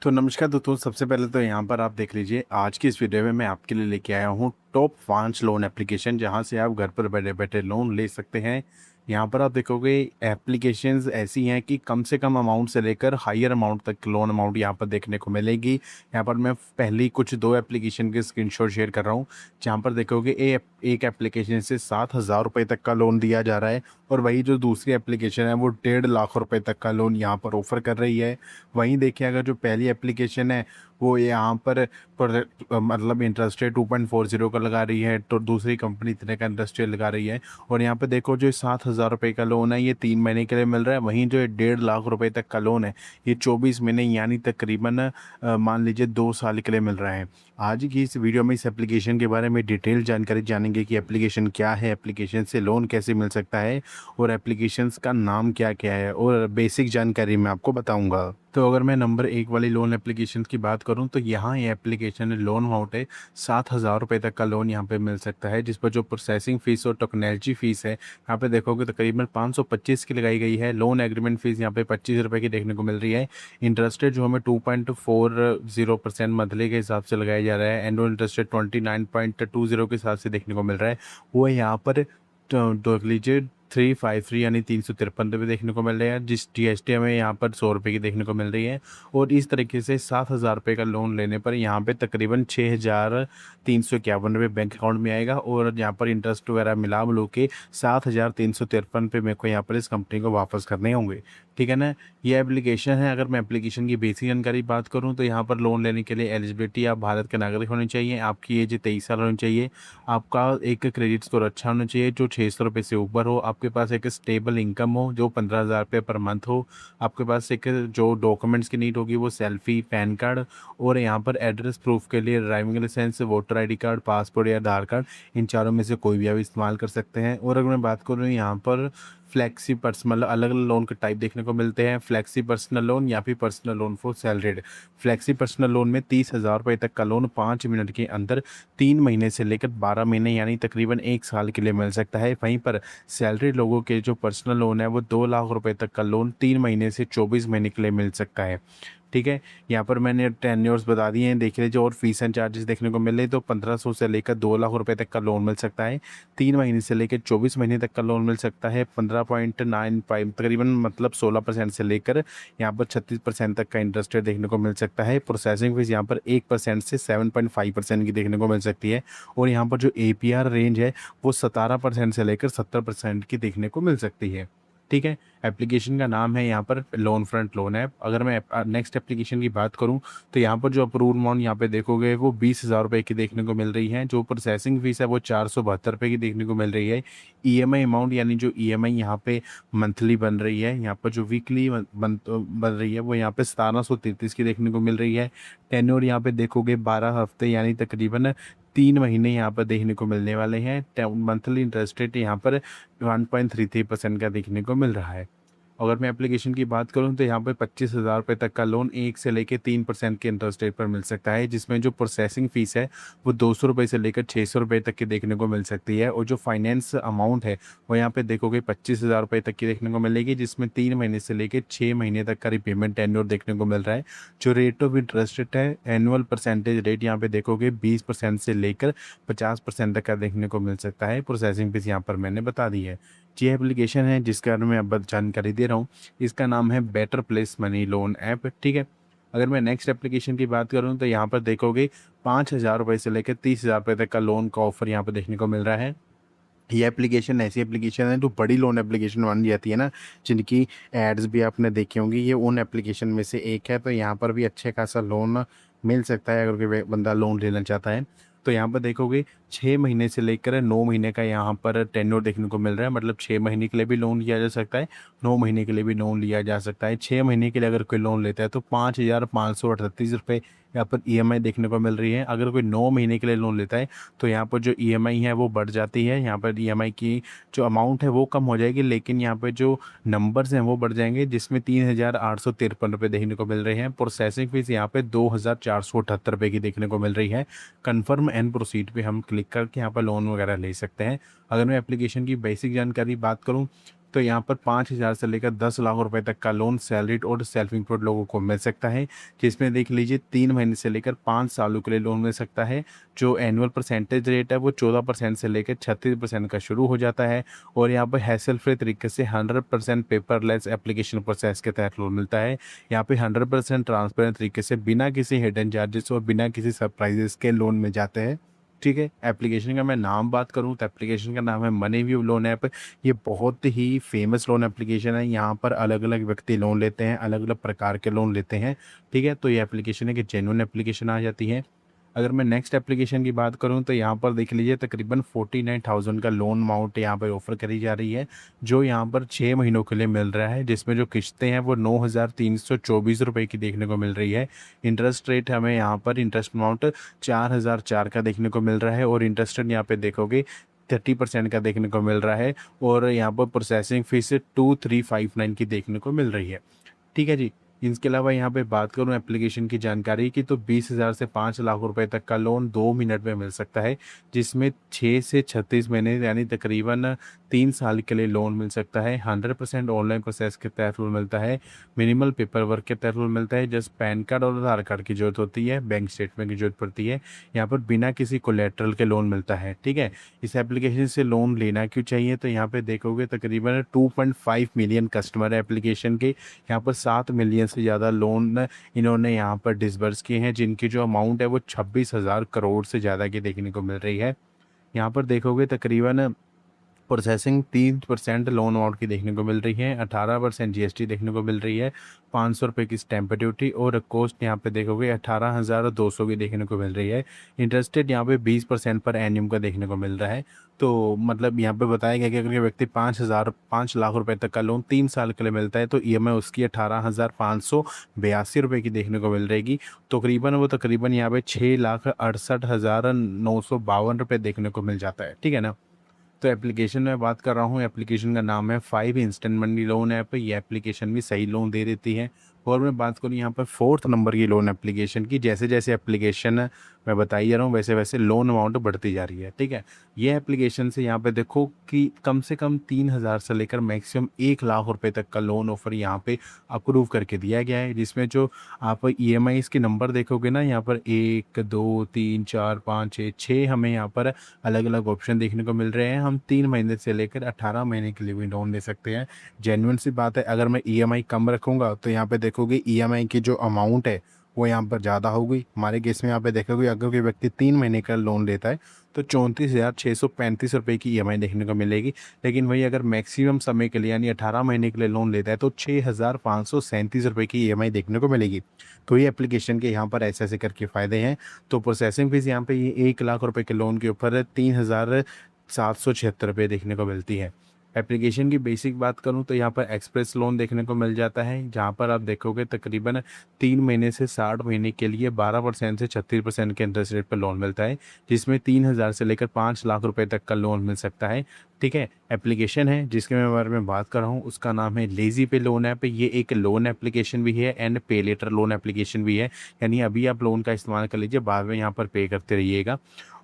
तो नमस्कार दोस्तों, सबसे पहले तो यहाँ पर आप देख लीजिए। आज की इस वीडियो में मैं आपके लिए लेके आया हूँ टॉप 5 लोन एप्लीकेशन, जहाँ से आप घर पर बैठे बैठे लोन ले सकते हैं। यहाँ पर आप देखोगे एप्लीकेशंस ऐसी हैं कि कम से कम अमाउंट से लेकर हायर अमाउंट तक लोन अमाउंट यहाँ पर देखने को मिलेगी। यहाँ पर मैं पहली कुछ दो एप्लीकेशन के स्क्रीनशॉट शेयर कर रहा हूँ, जहाँ पर देखोगे एक एप्लीकेशन से 7,000 रुपये तक का लोन दिया जा रहा है, और वही जो दूसरी एप्लीकेशन है वो 1.5 लाख रुपए तक का लोन यहाँ पर ऑफर कर रही है। वहीं देखिए, अगर जो पहली एप्लीकेशन है वो यहाँ पर मतलब इंटरेस्ट रेट 2.40 का लगा रही है, तो दूसरी कंपनी इतने का इंटरेस्ट रेट लगा रही है। और यहाँ पे देखो, जो 7,000 रुपये का लोन है ये 3 महीने के लिए मिल रहा है। वहीं जो 1.5 लाख रुपए तक का लोन है ये 24 महीने यानी तकरीबन मान लीजिए 2 साल के लिए मिल रहा है। आज की इस वीडियो में इस एप्लीकेशन के बारे में डिटेल जानकारी जानेंगे कि एप्लीकेशन क्या है, एप्लीकेशन से लोन कैसे मिल सकता है, और एप्लीकेशंस का नाम क्या क्या है, और बेसिक जानकारी मैं आपको बताऊंगा। तो अगर मैं नंबर 1 वाली लोन एप्लीकेशन की बात करूं, तो यहाँ ये एप्लीकेशन लोन अमाउंट है 7,000 रुपये तक का लोन यहाँ पे मिल सकता है, जिस पर जो प्रोसेसिंग फ़ीस और टोकनेलॉजी फ़ीस है यहाँ पे देखोगे तकरीबन 525 की लगाई गई है। लोन एग्रीमेंट फ़ीस यहाँ पे 25 रुपये की देखने को मिल रही है। इंटरेस्ट रेट जो हमें 2.40% मंथली के हिसाब से लगाया जा रहा है। एनुअल इंटरेस्ट रेट 29.20 के हिसाब से देखने को मिल रहा है। वो यहाँ पर तो देख लीजिए 353 यानी 353 रुपये देखने को मिल रहे हैं, जिस जीएसटी हमें यहाँ पर 100 रुपये की देखने को मिल रही है। और इस तरीके से 7,000 रुपये का लोन लेने पर यहाँ पे तकरीबन 6,351 रुपये बैंक अकाउंट में आएगा, और यहाँ पर इंटरेस्ट वगैरह मिला मिलू के 7,353 रुपये मेरे को यहाँ पर इस कंपनी को वापस करने होंगे। ठीक है ना। ये एप्लीकेशन है। अगर मैं एप्लीकेशन की बेसिक जानकारी बात करूँ, तो यहाँ पर लोन लेने के लिए एलिजिबिलिटी आप भारत के नागरिक होने चाहिए, आपकी एज 23 साल होनी चाहिए, आपका एक क्रेडिट स्कोर अच्छा होना चाहिए जो 600 रुपये से ऊपर हो, आपके पास एक स्टेबल इनकम हो जो 15,000 रुपये पर मंथ हो, आपके पास एक जो डॉक्यूमेंट्स की नीड होगी वो सेल्फी, पैन कार्ड, और यहाँ पर एड्रेस प्रूफ के लिए driving licence, voter ID card, passport या आधार कार्ड, इन चारों में से कोई भी आप इस्तेमाल कर सकते हैं। और अगर मैं बात करूँ यहाँ पर फ्लैक्सी पर्सनल, अलग अलग लोन के टाइप देखने को मिलते हैं। फ्लैक्सी पर्सनल लोन या फिर personal loan for salaried. Flexi personal loan में 30,000 रुपये तक का लोन 5 मिनट के अंदर 3 महीने से लेकर 12 महीने यानी तकरीबन 1 साल के लिए मिल सकता है। वहीं पर सैलरी लोगों के जो पर्सनल लोन है वो 2 लाख रुपए तक का लोन 3 महीने से 24 महीने के लिए मिल सकता है। ठीक है। यहाँ पर मैंने टेन्योर्स बता दिए हैं, देख लीजिए। और फीस एंड चार्जेस देखने को मिल रहे, तो 1,500 से लेकर 2 लाख रुपए तक का लोन मिल सकता है। 3 महीने से लेकर 24 महीने तक का लोन मिल सकता है। 15.95 तकरीबन मतलब 16% से लेकर यहाँ पर 36% तक का इंटरेस्ट रेट देखने को मिल सकता है। प्रोसेसिंग फीस यहाँ पर 1% से 7.5% की देखने को मिल सकती है। और यहाँ पर जो APR रेंज है वो 17% से लेकर 70% की देखने को मिल सकती है। ठीक है। एप्लीकेशन का नाम है यहाँ पर लोन फ्रंट लोन ऐप। अगर मैं नेक्स्ट एप्लीकेशन की बात करूँ, तो यहाँ पर जो अप्रूव अमाउंट यहाँ पे देखोगे वो 20,000 रुपये की देखने को मिल रही है। जो प्रोसेसिंग फीस है वो 472 रुपये की देखने को मिल रही है। EMI अमाउंट यानी जो EMI यहाँ पे मंथली बन रही है, यहाँ पर जो वीकली बन रही है वो यहाँ पे 1733 की देखने को मिल रही है। टेन्योर यहाँ पे देखोगे 12 हफ्ते यानी तकरीबन 3 महीने यहाँ पर देखने को मिलने वाले हैं। मंथली इंटरेस्ट रेट यहाँ पर 1.33% का देखने को मिल रहा है। अगर मैं एप्लीकेशन की बात करूं, तो यहाँ पे 25,000 रुपये तक का लोन 1 से लेकर 3% के इंटरेस्ट रेट पर मिल सकता है, जिसमें जो प्रोसेसिंग फ़ीस है वो 200 रुपये से लेकर 600 रुपये तक की देखने को मिल सकती है। और जो फाइनेंस अमाउंट है वो यहाँ पे देखोगे 25,000 रुपये तक की देखने को मिलेगी, जिसमें 3 महीने से लेकर 6 महीने तक का रिपेमेंट टेन्योर देखने को मिल रहा है। जो रेट ऑफ इंटरेस्ट रेट है, एनुअल परसेंटेज रेट यहाँ पे देखोगे 20% से लेकर 50% तक का देखने को मिल सकता है। प्रोसेसिंग फीस यहाँ पर मैंने बता दी है। ये एप्लीकेशन है जिसके बारे में अब जानकारी दे रहा हूँ, इसका नाम है better place money loan app. ठीक है। अगर मैं नेक्स्ट एप्लीकेशन की बात करूँ, तो यहाँ पर देखोगे 5,000 रुपये से लेकर 30,000 रुपये तक का लोन का ऑफर यहाँ पर देखने को मिल रहा है। ये एप्लीकेशन ऐसी एप्लीकेशन है जो बड़ी लोन एप्लीकेशन बन जाती है ना, जिनकी एड्स भी आपने देखी होंगी, ये उन एप्लीकेशन में से एक है। तो यहाँ पर भी अच्छे खासा लोन मिल सकता है अगर कोई बंदा लोन लेना चाहता है। तो यहाँ पर देखोगे 6 महीने से लेकर 9 महीने का यहाँ पर टेन्योर देखने को मिल रहा है। मतलब 6 महीने के लिए भी लोन लिया जा सकता है, 9 महीने के लिए भी लोन लिया जा सकता है। 6 महीने के लिए अगर कोई लोन लेता है तो 5,538 रुपये यहाँ पर EMI देखने को मिल रही है। अगर कोई 9 महीने के लिए लोन लेता है तो यहाँ पर जो EMI है वो बढ़ जाती है। यहाँ पर EMI की जो अमाउंट है वो कम हो जाएगी, लेकिन यहाँ पर जो नंबर्स हैं वो बढ़ जाएंगे, जिसमें 3,853 रुपये देखने को मिल रहे हैं। प्रोसेसिंग फीस यहाँ पे 2,478 रुपये की देखने को मिल रही है। कन्फर्म एंड प्रोसीड पे हम क्लिक करके यहाँ पर लोन वगैरह ले सकते हैं। अगर मैं एप्लीकेशन की बेसिक जानकारी बात करूँ, तो यहाँ पर 5,000 से लेकर 10 लाख रुपए तक का लोन सैलरीड और सेल्फ एम्प्लॉयड लोगों को मिल सकता है, जिसमें देख लीजिए 3 महीने से लेकर 5 सालों के लिए लोन मिल सकता है। जो एनुअल परसेंटेज रेट है वो 14% से लेकर 36% का शुरू हो जाता है। और यहाँ पर हैसल फ्री तरीके से 100% पेपरलेस एप्लीकेशन प्रोसेस के तहत लोन मिलता है। यहाँ पे 100% ट्रांसपेरेंट तरीके से बिना किसी हिडन चार्जेस और बिना किसी सरप्राइजेस के लोन मिल जाते हैं। ठीक है, एप्लीकेशन का मैं नाम बात करूं तो एप्लीकेशन का नाम है मनीव्यू लोन ऐप। ये बहुत ही फेमस लोन एप्लीकेशन है। यहाँ पर अलग अलग व्यक्ति लोन लेते हैं, अलग अलग प्रकार के लोन लेते हैं। ठीक है, तो ये एप्लीकेशन है कि जेन्युइन एप्लीकेशन आ जाती है। अगर मैं नेक्स्ट एप्लीकेशन की बात करूं तो यहाँ पर देख लीजिए तकरीबन 49,000 का लोन अमाउंट यहाँ पर ऑफर करी जा रही है, जो यहाँ पर 6 महीनों के लिए मिल रहा है, जिसमें जो किस्तें हैं वो 9,324 रुपये की देखने को मिल रही है। इंटरेस्ट रेट हमें यहाँ पर इंटरेस्ट अमाउंट 4,004 का देखने को मिल रहा है और इंटरेस्ट रेट यहाँ पे देखोगे 30% का देखने को मिल रहा है। और यहाँ पर प्रोसेसिंग फीस 2,359 की देखने को मिल रही है। ठीक है जी। इसके अलावा यहाँ पे बात करूँ एप्लीकेशन की जानकारी की तो 20,000 से 5 लाख रुपए तक का लोन 2 मिनट में मिल सकता है, जिसमें 6 से 36 महीने यानी तकरीबन 3 साल के लिए लोन मिल सकता है। 100% ऑनलाइन प्रोसेस के तहत लोन मिलता है। मिनिमल पेपर वर्क के तहत लोन मिलता है। जस्ट पैन कार्ड और आधार कार्ड की जरूरत होती है, बैंक स्टेटमेंट की जरूरत पड़ती है। यहाँ पर बिना किसी कोलेट्रल के लोन मिलता है। ठीक है, इस एप्लीकेशन से लोन लेना क्यों चाहिए तो यहाँ पे देखोगे तकरीबन 2.5 मिलियन कस्टमर है एप्लीकेशन के। यहाँ पर 7 मिलियन से ज़्यादा लोन इन्होंने यहाँ पर डिसबर्स किए हैं, जिनकी जो अमाउंट है वो 26,000 करोड़ से ज़्यादा की देखने को मिल रही है। यहाँ पर देखोगे तकरीबन प्रोसेसिंग 3% लोन अमाउंट की देखने को मिल रही है। 18% जीएसटी देखने को मिल रही है। 500 रुपये की स्टैम्प ड्यूटी और कॉस्ट यहाँ पे देखोगे 18,200 की देखने को मिल रही है। इंटरेस्ट रेट यहाँ पे 20% पर एन्यूम का देखने को मिल रहा है। तो मतलब यहाँ पे बताया गया कि अगर व्यक्ति 5 लाख रुपए तक का लोन 3 साल के लिए मिलता है तो ईएमआई उसकी 18,582 रुपये की देखने को मिल रहेगी। तकरीबन यहाँ पे 6,68,952 रुपये देखने को मिल जाता है। ठीक है ना। तो एप्लीकेशन में बात कर रहा हूँ, एप्लीकेशन का नाम है 5 इंस्टेंट मनी लोन ऐप। ये एप्लीकेशन भी सही लोन दे देती है। और मैं बात करूँ यहाँ पर 4th नंबर की लोन एप्लीकेशन की, जैसे जैसे एप्लीकेशन मैं बताई जा रहा हूँ वैसे वैसे लोन अमाउंट बढ़ती जा रही है। ठीक है, ये एप्लीकेशन से यहाँ पे देखो कि कम से कम 3,000 से लेकर मैक्सिमम 1 लाख रुपए तक का लोन ऑफर यहाँ पे अप्रूव करके दिया गया है, जिसमें जो आप ईएमआई इसके नंबर देखोगे ना, यहाँ पर 1 2 3 4 5 6 हमें यहाँ पर अलग अलग ऑप्शन देखने को मिल रहे हैं। हम 3 महीने से लेकर 18 महीने के लिए भी लोन ले सकते हैं। जेन्युइन सी बात है, अगर मैं ईएमआई कम रखूँगा तो यहाँ पे देखोगे ईएमआई की जो अमाउंट है वो यहाँ पर ज़्यादा होगी। हमारे केस में यहाँ पे देखोगे अगर कोई व्यक्ति 3 महीने का लोन लेता है तो 34,635 रुपये की ईएमआई देखने को मिलेगी। लेकिन वही अगर मैक्सिमम समय के लिए यानी 18 महीने के लिए लोन लेता है तो 6,537 रुपये की ईएमआई देखने को मिलेगी। तो ये एप्लीकेशन के यहाँ पर ऐसे ऐसे करके फ़ायदे हैं। तो प्रोसेसिंग फीस यहाँ पे ये 1 लाख रुपये के लोन के ऊपर 3,776 रुपये देखने को मिलती है। एप्लीकेशन की बेसिक बात करूं तो यहाँ पर एक्सप्रेस लोन देखने को मिल जाता है, जहां पर आप देखोगे तकरीबन 3 महीने से 60 महीने के लिए 12% से 36% के इंटरेस्ट रेट पर लोन मिलता है, जिसमें 3,000 से लेकर 5 लाख रुपए तक का लोन मिल सकता है। ठीक है, एप्लीकेशन है जिसके मैं बारे में बात कर रहा हूँ उसका नाम है लेजी पे लोन ऐप। ये एक लोन एप्लीकेशन भी है एंड पे लेटर लोन एप्लीकेशन भी है, यानी अभी आप लोन का इस्तेमाल कर लीजिए, बाद में यहाँ पर पे करते रहिएगा।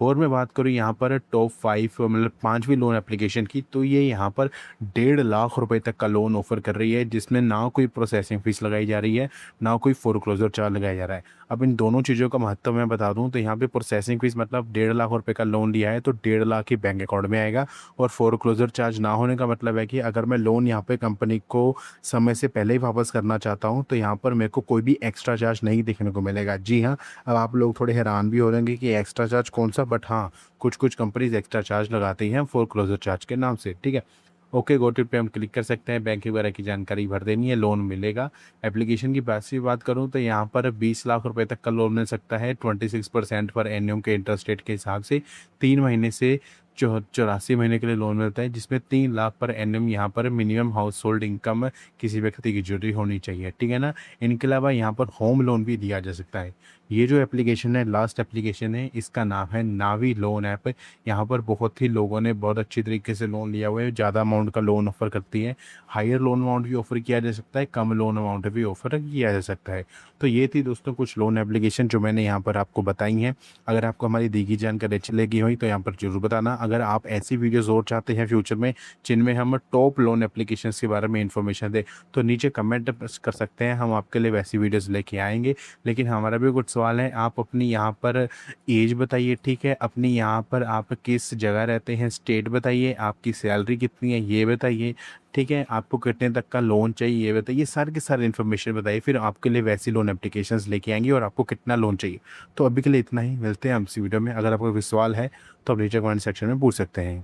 और मैं बात करूँ यहाँ पर टॉप 5 मतलब 5वीं लोन एप्लीकेशन की, तो ये यहाँ पर 1.5 लाख रुपए तक का लोन ऑफर कर रही है, जिसमें ना कोई प्रोसेसिंग फीस लगाई जा रही है ना कोई फोरक्लोजर चार्ज लगाया जा रहा है। अब इन दोनों चीज़ों का महत्व मैं बता दूं तो यहाँ पे प्रोसेसिंग फीस मतलब 1.5 लाख रुपए का लोन लिया है तो 1.5 लाख ही बैंक अकाउंट में आएगा। और फोरक्लोजर चार्ज ना होने का मतलब है कि अगर मैं लोन यहाँ पे कंपनी को समय से पहले ही वापस करना चाहता हूँ तो यहाँ पर मेरे को कोई भी एक्स्ट्रा चार्ज नहीं देखने को मिलेगा। जी हाँ, अब आप लोग थोड़े हैरान भी हो रहेंगे कि एक्स्ट्रा चार्ज कौन सा, बट हाँ कुछ कंपनीज एक्स्ट्रा चार्ज लगाती हैं फोरक्लोजर चार्ज के नाम से। ठीक है, ओके गोटिप पे हम क्लिक कर सकते हैं, बैंक वगैरह की जानकारी भर देनी है, लोन मिलेगा। एप्लीकेशन की बात करूं तो यहाँ पर 20 लाख रुपए तक का लोन मिल सकता है 26% पर एन्यूम के इंटरेस्ट रेट के हिसाब से। 3 महीने से 84 महीने के लिए लोन मिलता है, जिसमें 3 लाख पर एन्यूम यहाँ पर मिनिमम हाउस होल्ड इनकम किसी व्यक्ति की जरूरी होनी चाहिए। ठीक है ना। इनके अलावा यहाँ पर होम लोन भी दिया जा सकता है। ये जो एप्लीकेशन है लास्ट एप्लीकेशन है, इसका नाम है नावी लोन ऐप। यहाँ पर बहुत ही लोगों ने बहुत अच्छी तरीके से लोन लिया हुआ है, ज़्यादा अमाउंट का लोन ऑफर करती है। हायर लोन अमाउंट भी ऑफर किया जा सकता है, कम लोन अमाउंट भी ऑफर किया जा सकता है। तो ये थी दोस्तों कुछ लोन एप्लीकेशन जो मैंने यहाँ पर आपको बताई हैं। अगर आपको हमारी दी गई जानकारी अच्छी लगी हुई तो यहाँ पर जरूर बताना। अगर आप ऐसी वीडियोज़ और चाहते हैं फ्यूचर में जिनमें हम टॉप लोन एप्लीकेशंस के बारे में इन्फॉर्मेशन दें, तो नीचे कमेंट कर सकते हैं, हम आपके लिए वैसी वीडियोज़ लेके आएँगे। लेकिन हमारा भी कुछ सवाल है, आप अपनी यहाँ पर एज बताइए, ठीक है? अपनी यहाँ पर आप किस जगह रहते हैं, स्टेट बताइए, आपकी सैलरी कितनी है ये बताइए, ठीक है? आपको कितने तक का लोन चाहिए ये बताइए, सारे के सारे इन्फॉर्मेशन बताइए, फिर आपके लिए वैसी लोन एप्लीकेशंस लेके आएँगे और आपको कितना लोन चाहिए। तो अभी के लिए इतना ही, मिलते हैं हम इसी वीडियो में। अगर आपको कोई सवाल है तो आप नीचे कमेंट सेक्शन में पूछ सकते हैं।